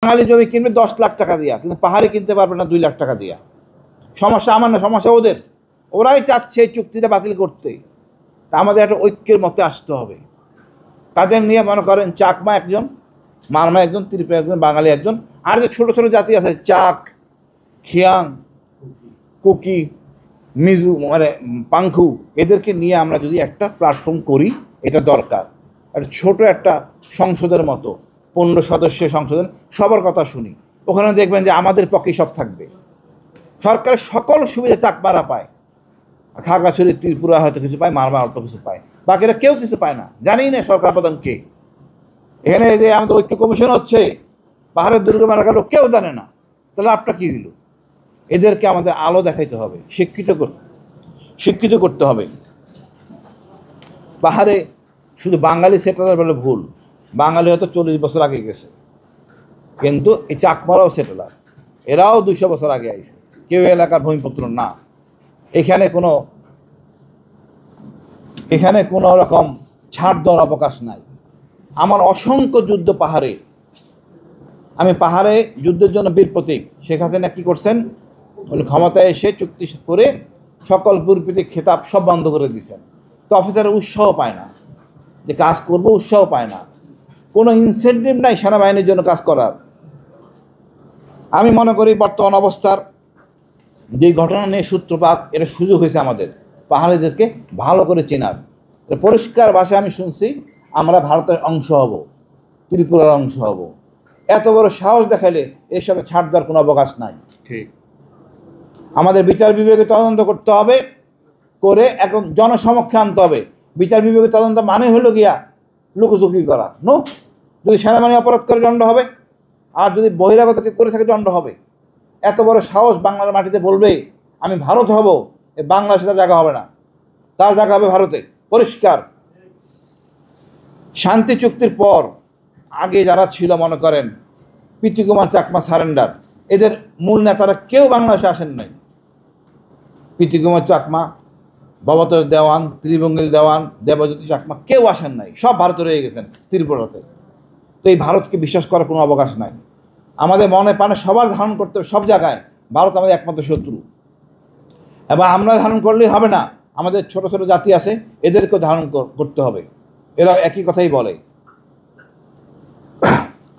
বাঙালি জমি কিনবে 10 লাখ টাকা দিয়া, কিন্তু পাহাড়ে কিনতে পারবে না 2 লাখ টাকা দিয়া। সমস্যা আমার না, সমস্যা ওদের। ওরাই চাচ্ছে এই চুক্তিটা বাতিল করতে। তা আমাদের একটা ঐক্যের মধ্যে আসতে হবে। তাদের নিয়ে মনে করেন চাকমা একজন, মারমা একজন, ত্রিপুরা একজন, বাঙালি একজন, আর যে ছোটো ছোটো জাতি আছে চাক, খিয়াং, কুকি, মিজু, মানে পাংখু, এদেরকে নিয়ে আমরা যদি একটা প্ল্যাটফর্ম করি, এটা দরকার। একটা ছোটো একটা সংসদের মতো 15 সদস্যের সংসদের সবার কথা শুনি, ওখানে দেখবেন যে আমাদের পক্ষে সব থাকবে। সরকারের সকল সুবিধা চাকমারা পায়, খাগড়াছড়ি, ত্রিপুরা হয়তো কিছু পায়, মারমা হয়তো কিছু পায়, বাকিরা কেউ কিছু পায় না। জানি না সরকার প্রধান কে। এখানে যে আমাদের ঐক্য কমিশন হচ্ছে, পাহাড়ের দুর্গম এলাকার লোক কেউ জানে না। তাহলে আপনার কী হইল? এদেরকে আমাদের আলো দেখাইতে হবে, শিক্ষিত করতে হবে। পাহাড়ে শুধু বাঙালি সেটেলার বলে ভুল। বাঙালি হয়তো 40 বছর আগে গেছে, কিন্তু এই চাকমারাও সেটেলার, এরাও 200 বছর আগে আইছে। কেউ এলাকার ভূমিপুত্র না। এখানে কোনো রকম ছাড় দেওয়ার অবকাশ নাই। আমার অসংখ্য যুদ্ধ পাহাড়ে, আমি পাহাড়ে যুদ্ধের জন্য বীর প্রতীক। শেখ হাসিনা কী করছেন, উনি ক্ষমতায় এসে চুক্তি করে সকল বীর প্রতীক খেতাব সব বন্ধ করে দিয়েছেন। তো অফিসারের উৎসাহ পায় না যে কাজ করব, উৎসাহ পায় না, কোনো ইনসেন্টিভ নাই সেনাবাহিনীর জন্য কাজ করার। আমি মনে করি বর্তমান অবস্থার যেই ঘটনা নিয়ে সূত্রপাত, এটা সুযোগ হয়েছে আমাদের পাহাড়িদেরকে ভালো করে চেনার। পরিষ্কার ভাষায় আমি শুনছি আমরা ভারতের অংশ হব, ত্রিপুরার অংশ হব। এত বড় সাহস দেখাইলে এর সাথে ছাড় দেওয়ার কোনো অবকাশ নাই। ঠিক, আমাদের বিচার বিভাগে তদন্ত করতে হবে, করে এখন জনসমক্ষে আনতে হবে। বিচার বিভাগের তদন্ত মানে হলো গিয়া লুকোচুকি করা নো। যদি সেনাবাহিনী অপরাধ করে দণ্ড হবে, আর যদি বহিরাগত করে থাকে দণ্ড হবে। এত বড় সাহস বাংলার মাটিতে বলবে আমি ভারত হব, এ বাংলাদেশে তার জায়গা হবে না, তার জায়গা হবে ভারতে। পরিষ্কার। শান্তি চুক্তির পর আগে যারা ছিল, মনে করেন প্রীতিকুমার চাকমা সারেন্ডার, এদের মূল নেতারা কেউ বাংলাদেশে আসেন নাই। প্রীতিকুমার চাকমা, ভবতোষ দেওয়ান, ত্রিভঙ্গিল দেওয়ান, দেবজ্যোতি চাকমা কেউ আসেন নাই, সব ভারতে রয়ে গেছেন, ত্রিপুরাতে। তো এই ভারতকে বিশ্বাস করার কোনো অবকাশ নাই। আমাদের মনে প্রাণে সবার ধারণ করতে হবে, সব জায়গায় ভারত আমাদের একমাত্র শত্রু। এবং আমরা ধারণ করলেই হবে না, আমাদের ছোট ছোট জাতি আছে, এদেরকেও ধারণ করতে হবে। এরা একই কথাই বলে।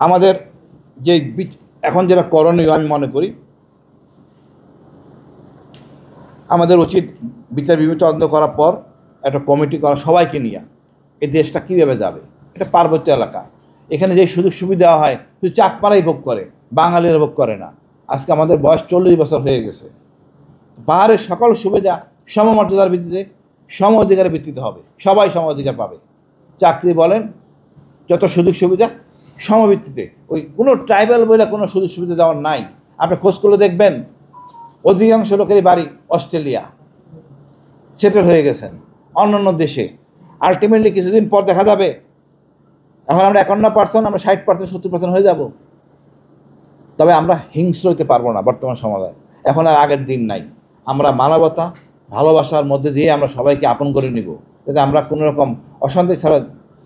আমাদের যে এখন যেটা করণীয়, আমি মনে করি আমাদের উচিত বিচার বিভাগ তদন্ত করার পর একটা কমিটি করা, সবাইকে নিয়ে এই দেশটা কীভাবে যাবে। এটা পার্বত্য এলাকা, এখানে যে সুযোগ সুবিধা হয় শুধু চাকমারাই ভোগ করে, বাঙালিরা ভোগ করে না। আজকে আমাদের বয়স 40 বছর হয়ে গেছে। পাহাড়ের সকল সুবিধা সমমর্যাদার ভিত্তিতে, সম অধিকারের ভিত্তিতে হবে, সবাই সম অধিকার পাবে। চাকরি বলেন, যত সুযোগ সুবিধা সমভিত্তিতে। ওই কোনো ট্রাইবাল বলে কোনো সুযোগ সুবিধা দেওয়ার নাই। আপনি খোঁজ করলে দেখবেন অধিকাংশ লোকেরই বাড়ি অস্ট্রেলিয়া, সেটেল হয়ে গেছেন অন্যান্য দেশে। আলটিমেটলি কিছুদিন পর দেখা যাবে এখন আমরা 51%, আমরা 60%, 70% হয়ে যাব। তবে আমরা হিংস্র হতে পারবো না বর্তমান সমাজে। এখন আর আগের দিন নাই। আমরা মানবতা, ভালোবাসার মধ্যে দিয়ে আমরা সবাইকে আপন করে নিব, যাতে আমরা কোনো রকম অশান্তি ছাড়া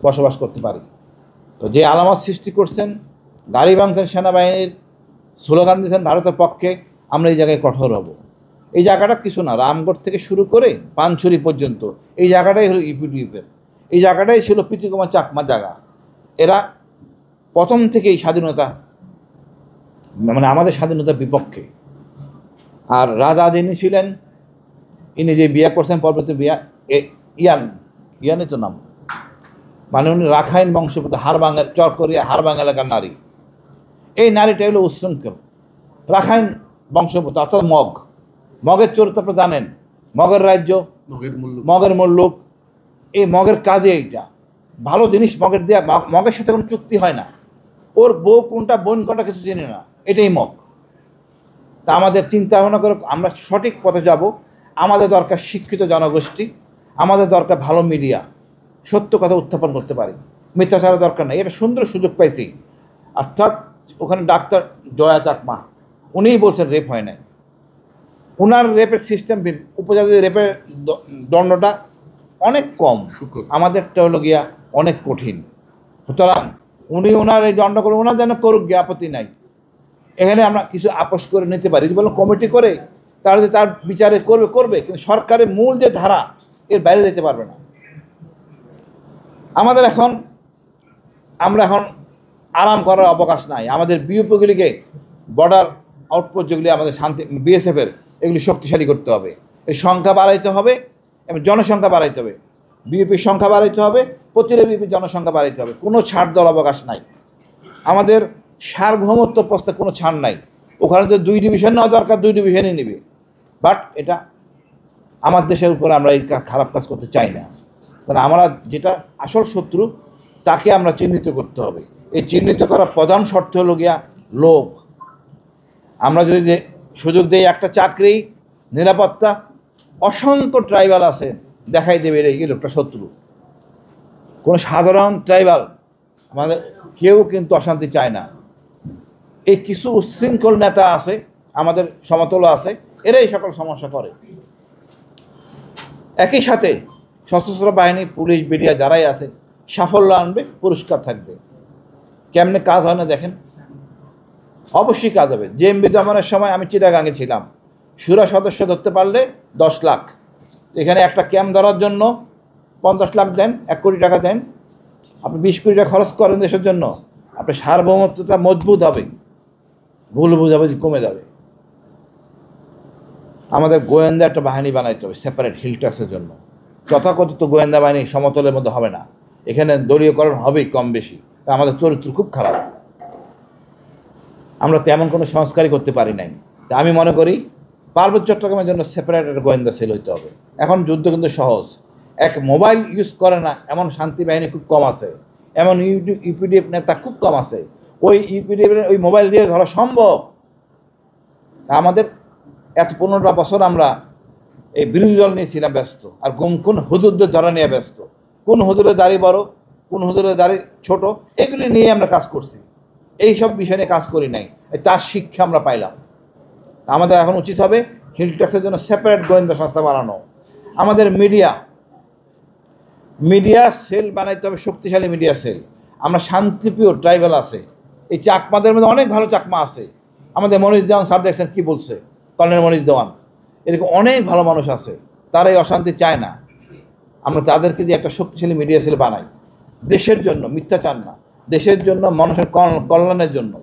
বসবাস করতে পারি। তো যে আলামত সৃষ্টি করছেন, গাড়ি ভাঙছেন, সেনাবাহিনীর স্লোগান দিয়েছেন ভারতের পক্ষে, আমরা এই জায়গায় কঠোর হব। এই জায়গাটা কিছু না, রামগড় থেকে শুরু করে পানছড়ি পর্যন্ত এই জায়গাটাই হলো ইউপিডিএফের। এই জায়গাটাই ছিল প্রীতিকুমার চাকমার জায়গা। এরা প্রথম থেকেই স্বাধীনতা, মানে আমাদের স্বাধীনতার বিপক্ষে। আর রাজা যিনি ছিলেন, ইনি যে বিয়ে করছেন, পরবর্তী বিয়া ইয়ানই তো নাম, মানে উনি রাখাইন বংশোদ্ভূত, হাড়ভাঙ্গা, চরকরিয়া হাড়ভাঙ্গা এলাকার নারী। এই নারীটা হলো উচ্ছৃঙ্খল, রাখাইন বংশোদ্ভূত, অর্থাৎ মগের চরিত্র আপনারা জানেন। মগের রাজ্য, মগের মুল্লুক। এই মগের কাজে এইটা ভালো জিনিস, মগের দেওয়া। মগের সাথে কোনো চুক্তি হয় না, ওর বউ কোনটা বোন কোনটা কিছু চিনি না, এটাই মগ। তা আমাদের চিন্তা ভাবনা করে আমরা সঠিক পথে যাব। আমাদের দরকার শিক্ষিত জনগোষ্ঠী, আমাদের দরকার ভালো মিডিয়া, সত্য কথা উত্থাপন করতে পারি, মিথ্যা ছাড়া দরকার নেই। এটা সুন্দর সুযোগ পাইছি। অর্থাৎ ওখানে ডাক্তার জয়া চাকমা উনিই বলছেন রেপ হয় নাই। ওনার রেপের সিস্টেম, উপজাতি রেপের দণ্ডটা অনেক কম, আমাদেরটা হলো গিয়া অনেক কঠিন। সুতরাং উনি ওনার এই দণ্ড করে ওনার যেন করুক গিয়ে, আপত্তি নাই। এখানে আমরা কিছু আপোষ করে নিতে পারি, যদি বললাম কমিটি করে তারা যদি তার বিচারে করবে, কিন্তু সরকারের মূল যে ধারা এর বাইরে যেতে পারবে না। আমরা এখন আরাম করার অবকাশ নাই। আমাদের বিউপিগুলিকে, বর্ডার আউটপোস্ট যেগুলি আমাদের শান্তি বিএসএফের, এগুলি শক্তিশালী করতে হবে, এর সংখ্যা বাড়াইতে হবে এবং জনসংখ্যা বাড়াইতে হবে। বিউপির সংখ্যা বাড়াইতে হবে, প্রতিটা বিউপির জনসংখ্যা বাড়াইতে হবে। কোনো ছাড় দেওয়ার অবকাশ নাই। আমাদের সার্বভৌমত্ব প্রস্তাব কোনো ছাড় নাই। ওখানে তো 2 ডিভিশন নেওয়া দরকার, 2 ডিভিশনই নেবে। বাট এটা আমার দেশের উপরে আমরা এই খারাপ কাজ করতে চাই না। কারণ আমরা যেটা আসল শত্রু তাকে আমরা চিহ্নিত করতে হবে। এই চিহ্নিত করার প্রধান শর্ত হলো গিয়া লোভ। আমরা যদি সুযোগ দেই একটা চাকরি, নিরাপত্তা, অসংখ্য ট্রাইবাল আছে দেখাই দেবে এই লোকটা শত্রু। কোনো সাধারণ ট্রাইবাল আমাদের কেউ কিন্তু অশান্তি চায় না। এই কিছু উচ্ছৃঙ্খল নেতা আছে আমাদের সমতল আছে, এরাই সকল সমস্যা করে। একই সাথে সশস্ত্র বাহিনী, পুলিশ, মিডিয়া যারাই আছে সাফল্য আনবে, পুরস্কার থাকবে। কেমনে কাজ হয় না দেখেন, অবশ্যই কাজ হবে। জেএমবি দমনের সময় আমি চিটাগাঙে ছিলাম, সুরা সদস্য ধরতে পারলে 10 লাখ। এখানে একটা ক্যাম্প ধরার জন্য 50 লাখ দেন, 1 কোটি টাকা দেন, আপনি 20 কোটি টাকা খরচ করেন দেশের জন্য, আপনার সার্বভৌমত্বটা মজবুত হবে, ভুল বুঝাবুঝি কমে যাবে। আমাদের গোয়েন্দা একটা বাহিনী বানাইতে হবে সেপারেট, হিল ট্যাক্সের জন্য। তথাকথিত গোয়েন্দা বাহিনী সমতলের মধ্যে হবে না, এখানে দলীয়করণ হবেই কম বেশি। আমাদের চরিত্র খুব খারাপ, আমরা তেমন কোনো সংস্কারই করতে পারি নাই। তা আমি মনে করি পার্বত্য চট্টগ্রামের জন্য সেপারেট একটা গোয়েন্দা সেল হইতে হবে। এখন যুদ্ধ কিন্তু সহজ, এক মোবাইল ইউজ করে না এমন শান্তি বাহিনী খুব কম আছে, এমন ইউপিডিএফ নেতা খুব কম আছে। ওই ইউপিডিএফের ওই মোবাইল দিয়ে ধরা সম্ভব। আমাদের এত 15টা বছর আমরা এই বিরোধী দল নিয়ে ছিলাম ব্যস্ত, আর কোন হুজুরদের ধরা নিয়ে ব্যস্ত, কোন হুজুরের দাড়ি বড়, কোন হুজুরের দাড়ি ছোট, এগুলি নিয়ে আমরা কাজ করছি। এই সব বিষয় নিয়ে কাজ করি নাই, তার শিক্ষা আমরা পাইলাম। আমাদের এখন উচিত হবে হিল ট্যাক্সের জন্য সেপারেট গোয়েন্দা সংস্থা বানানো। আমাদের মিডিয়া সেল বানাইতে হবে, শক্তিশালী মিডিয়া সেল। আমরা শান্তিপ্রিয় ট্রাইবাল আছে, এই চাকমাদের মধ্যে অনেক ভালো চাকমা আছে। আমাদের মনীষ দেওয়ান স্যার দেখছেন কী বলছে, কর্নেল মনীষ দেওয়ান, এরকম অনেক ভালো মানুষ আছে, তারা এই অশান্তি চায় না। আমরা তাদেরকে দিয়ে একটা শক্তিশালী মিডিয়া সেল বানাই, দেশের জন্য, মিথ্যাচার না, দেশের জন্য, মানুষের কল্যাণের জন্য।